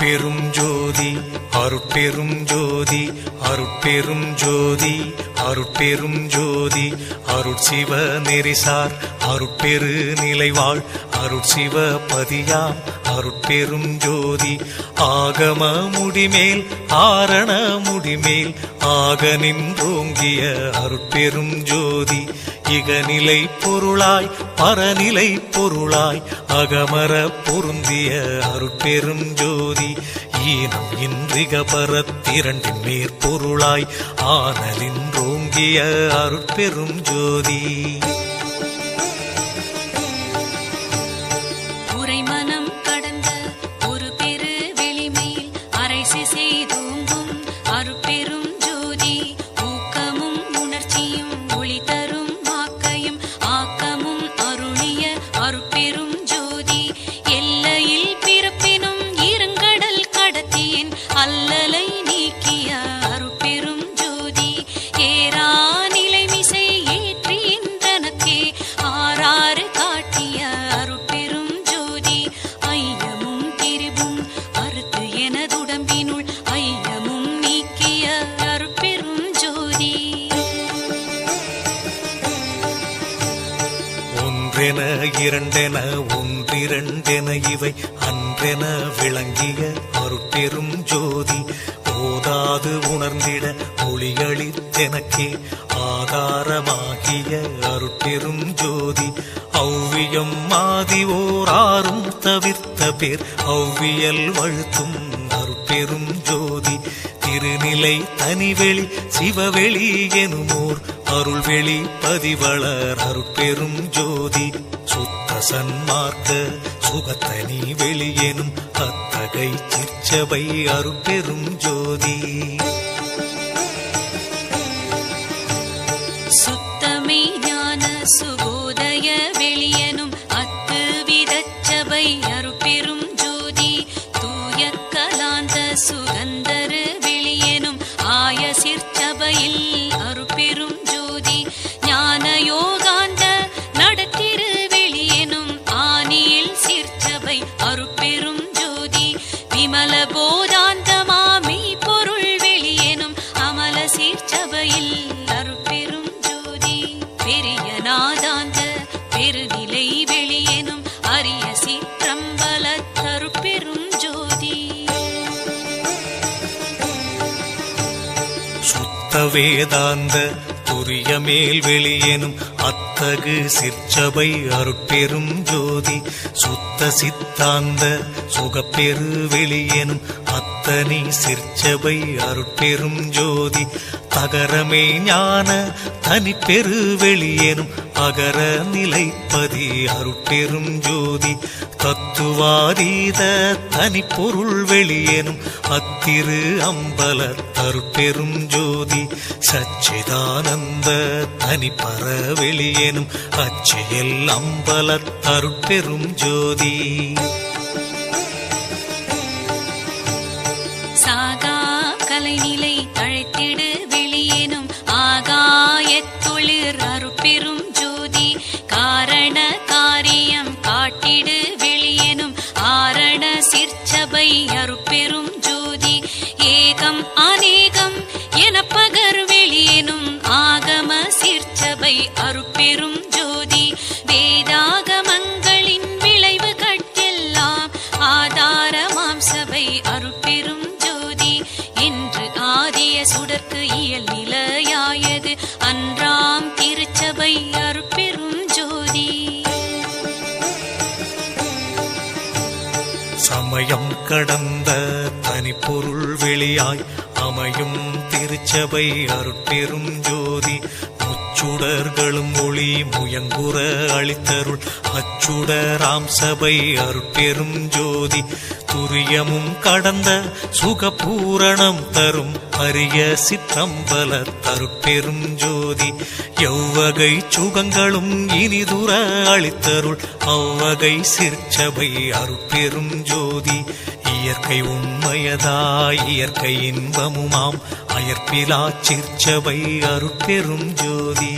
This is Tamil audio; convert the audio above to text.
அருட்பெரும் ஜோதி அருட்பெரும் ஜோதி அருட்பெரும் ஜோதி அருட்பெரும் ஜோதி அருட்சிவ நெறிசார் அருட்பெரு நிலைவாழ் அருட்சிவ பதியாம் அருட்பெரும் ஜோதி ஆகம முடிமேல் ஆரண முடிமேல் ஆக நின்றோங்கிய அருட்பெரும் ஜோதி இகநிலை பொருளாய் பரநிலை பொருளாய் அகமர பொருந்திய அருட்பெரும் ஜோதி ஈனம் இன்றிக பரத்திரண்டின் மேற்பொருளாய் ஆனலின்றோங்கிய அருட்பெரும் ஜோதி உரைமனம் கடந்த ஒரு பெரு வெளிமேல் அரைசி செய்தோங்கும் அருட்பெரும் ஜோதி ஊக்கமும் உணர்ச்சியும் ஒளி தரும் ஆக்கையும் ஆக்கமும் அருளிய அருட்பெரும் ஜோதி எல்லையில் பிறப்பினும் இருங்கடல் கடத்தியின் அல்லலை நீக்கிய அருட்பெரும் ஜோதி ஏரா நிலைமிசை ஏற்றின்றனக்கே ஆறாறு காட்டிய அருட்பெரும் ஜோதி ஐயமும் திரிவும் அறுத்து எனதுடம்பினுள் ஐயமும் நீக்கிய அருட்பெரும் ஜோதி ஒன்றென இரண்டென ஒன்றிரண்டென இவை அன்றென விளங்கிய அருட்பெரும் ஜோதி ஓதாது உணர்ந்திட ஒளியளித்தெனக்கே ஆதாரமாகிய அருட்பெரும் ஜோதி ஔவியம் மாதி ஓராறும் தவிர்த்த பேர் ஔவியல் வழுத்தும் அருட்பெரும் ஜோதி திருநிலை தனிவெளி சிவவெளி எனுமோர் அருள்வெளி பதிவளர் அருட்பெரும் ஜோதி சுத்த சன்மார்க்க சுகத்தனி வெளியெனும் அத்தகை சிற்சபை அருட்பெரும் ஜோதி சுத்தமே ஞான சுபோதய வெளியனும் அத்து விதச்சபை அருட்பெரும் ஜோதி தூய கலாந்த சுகந்தரு வெளியனும் ஆய சிற்சபையில் அருட்பெரும் ஜோதி ஞான யோகாந்த நடத்திரு வெளியனும் ஆனியில் சிற்சபை அருட்பெரும் ஜோதி விமல போதாந்தமாமை பொருள் வெளியனும் அமல சிற்சபையில் அருட்பெரும் ஜோதி பெரிய நாதாந்த பெருநிலை வெளியனும் அரிய சிற்றம்பல அருட்பெரும் ஜோதி சுத்த வேதாந்த துரிய மேல் வெளியெனும் அத்தகு சிற்சபை அருட்பெரும் ஜோதி சுத்த சித்தாந்த சுகப்பெரு வெளியெனும் அத்தனி சிற்சபை அருட்பெரும் ஜோதி தகரமே ஞான தனிப்பெரு வெளியெனும் அகர நிலைப்பதி அருட்பெரும் ஜோதி தத்துவாதீத தனிப்பொருள் வெளியெனும் அத்திரு அம்பல அருட்பெரும் ஜோதி சச்சிதானந்த தனிப்பர வெளியெனும் அச்சியல் அம்பல அருட்பெரும் ஜோதி சாகா கலைநிலை தழைத்திடு வெளியேனும் ஆகாயத்தொழிற் அருட்பெரும் ஜோதி காரண காரியம் காட்டிடு வெளியேனும் ஆரண சிற்சபை அருட்பெரும் ஜோதி ஏகம் அநேகம் என பகர் வெளியேனும் ஆகம சிற்சபை அருட்பெரும் ஜோதி வேதாகமங்களின் விளைவு கட்டெல்லாம் ஆதாரமாம் சபை அருட்பெரும் ஜோதி என்று ஆதிய சுடர்க்கு இயல் நிலையாயது அன்றாம் திருச்சபை அருட்பெரும் ஜோதி சமயம் கடந்த தனிப்பொருள் வெளியாய் அமையும் திருச்சபை அருட்பெரும் ஜோதி முச்சுடர்களும் ஒளி முயங்குற அளித்தருள் அச்சுடராம் சபை அருட்பெரும் ஜோதி துரியமும் கடந்த சுகபூரணம் தரும் அரிய சிற்றம்பல அருட்பெரும் ஜோதி எவ்வகை சுகங்களும் இனிதுர அளித்தருள் அவ்வகை சிற்சபை அருட்பெரும் ஜோதி இயற்கை உண்மையதாய் இயற்கை இன்பமுமாம் அயற்பிலா சிற்சபை அருட்பெரும் ஜோதி